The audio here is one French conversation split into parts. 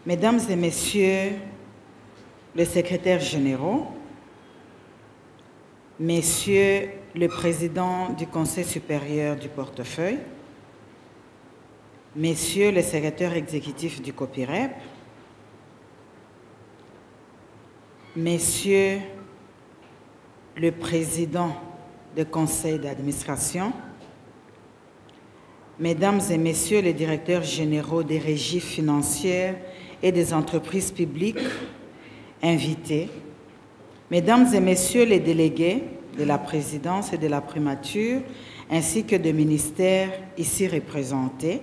Mesdames et Messieurs les secrétaires généraux, Messieurs le Président du Conseil supérieur du portefeuille, Messieurs les secrétaires exécutifs du COPIREP, Messieurs le Président du Conseil d'administration, Mesdames et Messieurs les directeurs généraux des régies financières et des entreprises publiques invités, Mesdames et Messieurs les délégués de la présidence et de la primature, ainsi que des ministères ici représentés,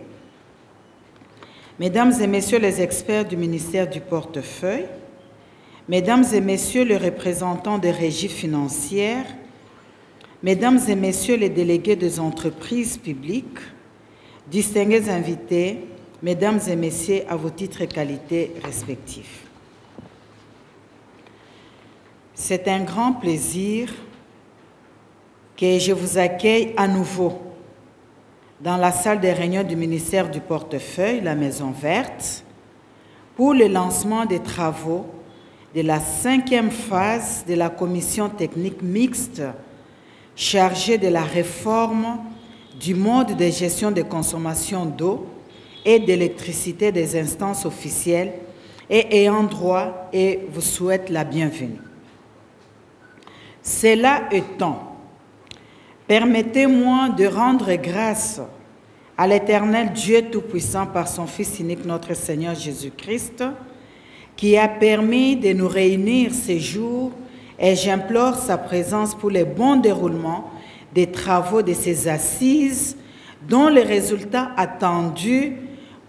Mesdames et Messieurs les experts du ministère du portefeuille, Mesdames et Messieurs les représentants des régies financières, Mesdames et Messieurs les délégués des entreprises publiques, distingués invités, Mesdames et Messieurs à vos titres et qualités respectifs. C'est un grand plaisir que je vous accueille à nouveau dans la salle des réunions du ministère du portefeuille, la Maison Verte, pour le lancement des travaux de la 5e phase de la commission technique mixte chargée de la réforme du mode de gestion de consommation d'eau et d'électricité des instances officielles et ayant droit et vous souhaite la bienvenue. Cela étant, permettez-moi de rendre grâce à l'Éternel Dieu Tout-Puissant par son Fils unique, notre Seigneur Jésus-Christ, qui a permis de nous réunir ces jours, et j'implore sa présence pour le bon déroulement des travaux de ces assises, dont les résultats attendus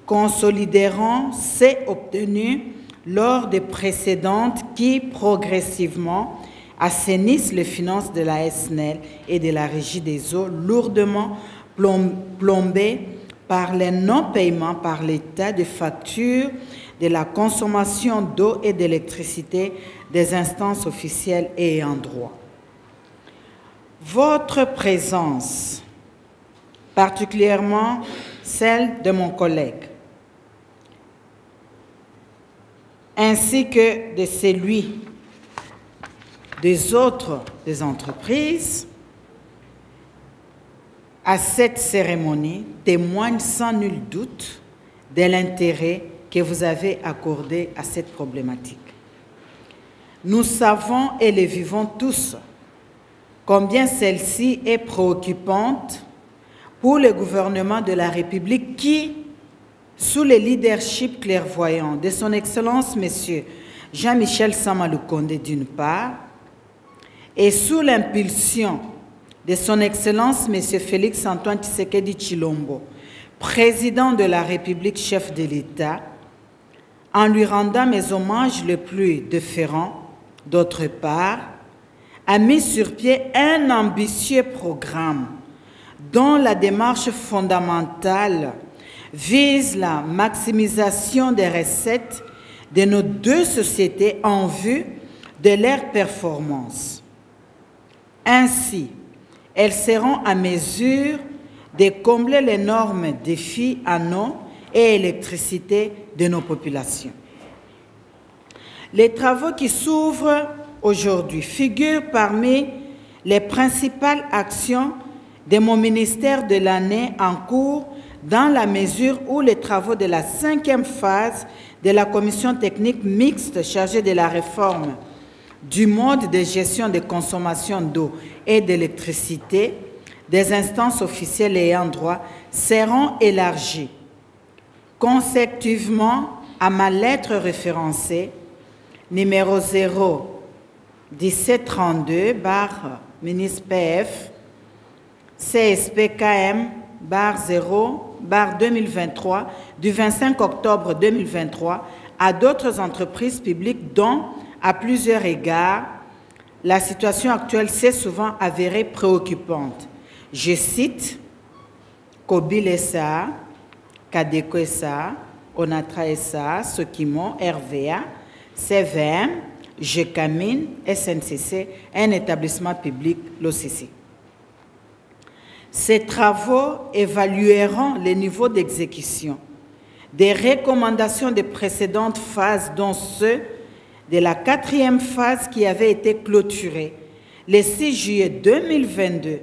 consolideront ceux obtenus lors des précédentes qui, progressivement, assainissent les finances de la SNEL et de la Régie des eaux, lourdement plombées par les non-paiements par l'État de factures de la consommation d'eau et d'électricité des instances officielles et ayant droit. Votre présence, particulièrement celle de mon collègue, ainsi que de celui des autres des entreprises, à cette cérémonie témoigne sans nul doute de l'intérêt que vous avez accordé à cette problématique. Nous savons et le vivons tous combien celle-ci est préoccupante pour le gouvernement de la République qui, sous le leadership clairvoyant de son Excellence Monsieur Jean-Michel Sama Lukonde d'une part, et sous l'impulsion de son Excellence Monsieur Félix Antoine Tshisekedi Tshilombo, président de la République, chef de l'État, en lui rendant mes hommages les plus déférents, d'autre part, a mis sur pied un ambitieux programme dont la démarche fondamentale vise la maximisation des recettes de nos deux sociétés en vue de leur performance. Ainsi, elles seront à mesure de combler l'énorme défi en eau et électricité de nos populations. Les travaux qui s'ouvrent aujourd'hui figurent parmi les principales actions de mon ministère de l'année en cours dans la mesure où les travaux de la 5e phase de la commission technique mixte chargée de la réforme du mode de gestion de consommation d'eau et d'électricité des instances officielles ayant droit seront élargis consécutivement à ma lettre référencée numéro 01732/ministre PF CSPKM/0/2023 du 25 octobre 2023 à d'autres entreprises publiques dont, à plusieurs égards, la situation actuelle s'est souvent avérée préoccupante. Je cite Kobil SA, Kadeco SA, Onatra SA, Sokimo, RVA, CVM, GECAMIN, SNCC, un établissement public, l'OCC. Ces travaux évalueront les niveaux d'exécution des recommandations des précédentes phases, dont ceux de la 4e phase qui avait été clôturée le 6 juillet 2022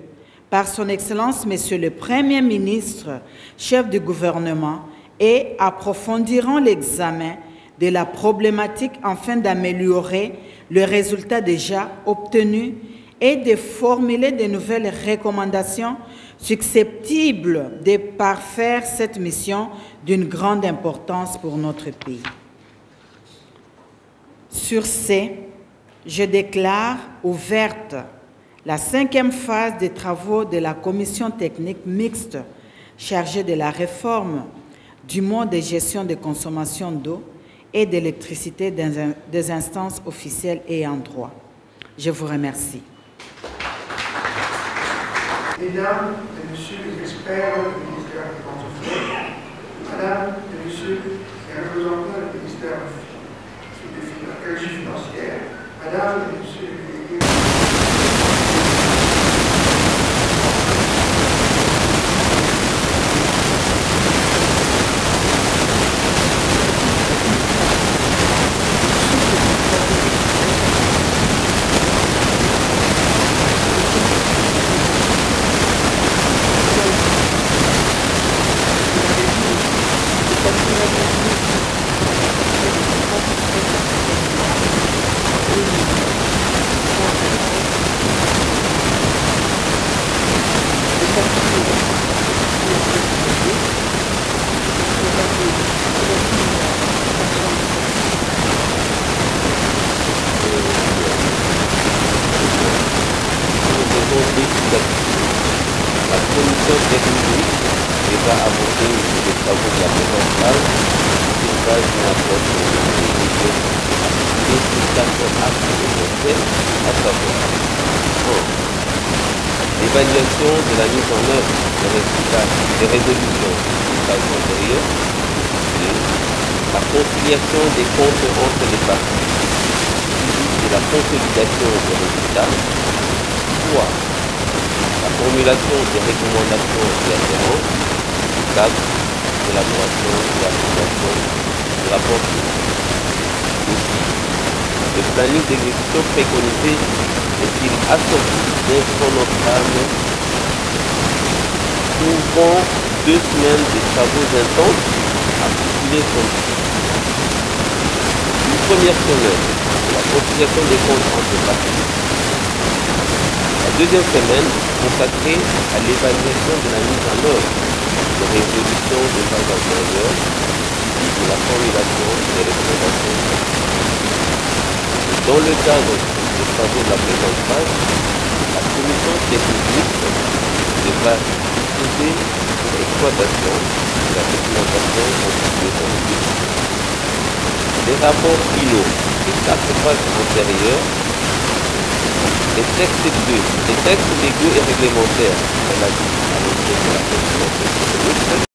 par son Excellence Monsieur le Premier ministre, chef du gouvernement, et approfondiront l'examen de la problématique afin d'améliorer le résultat déjà obtenu et de formuler de nouvelles recommandations susceptibles de parfaire cette mission d'une grande importance pour notre pays. Sur ce, je déclare ouverte la 5e phase des travaux de la commission technique mixte chargée de la réforme du mode de gestion de consommation d'eau et d'électricité des instances officielles et en droit. Je vous remercie. Mesdames et Messieurs les experts du ministère du Portefeuille, Madame et Messieurs les représentants du ministère de la Stratégie financière, Madame et Messieurs les délégués. La commission technique va aborder les travaux de la présente phase sur base d'une approche et sur 4 axes essentiels, à savoir l'évaluation de la mise en œuvre des résolutions des phases antérieures, la conciliation des comptes entre les parties et la consolidation des résultats, soit la formulation des recommandations et afférentes du cadre d'élaboration et application du rapport public. Aussi, le planning d'exécution préconisé est-il assorti d'un chronogramme couvrant 2 semaines de travaux intenses articulés comme suit. Une première semaine, la conciliation des comptes entre parties. La deuxième semaine consacrée à l'évaluation de la mise en œuvre des résolutions des phases antérieures suivies de la formulation des recommandations. Dans le cadre des travaux de la présente phase, la commission technique devra disposer de l'exploitation de la documentation constituée dans le but. Les rapports finaux des 4 phases antérieures, les textes légaux et réglementaires relatifs à l'objet de la commission technique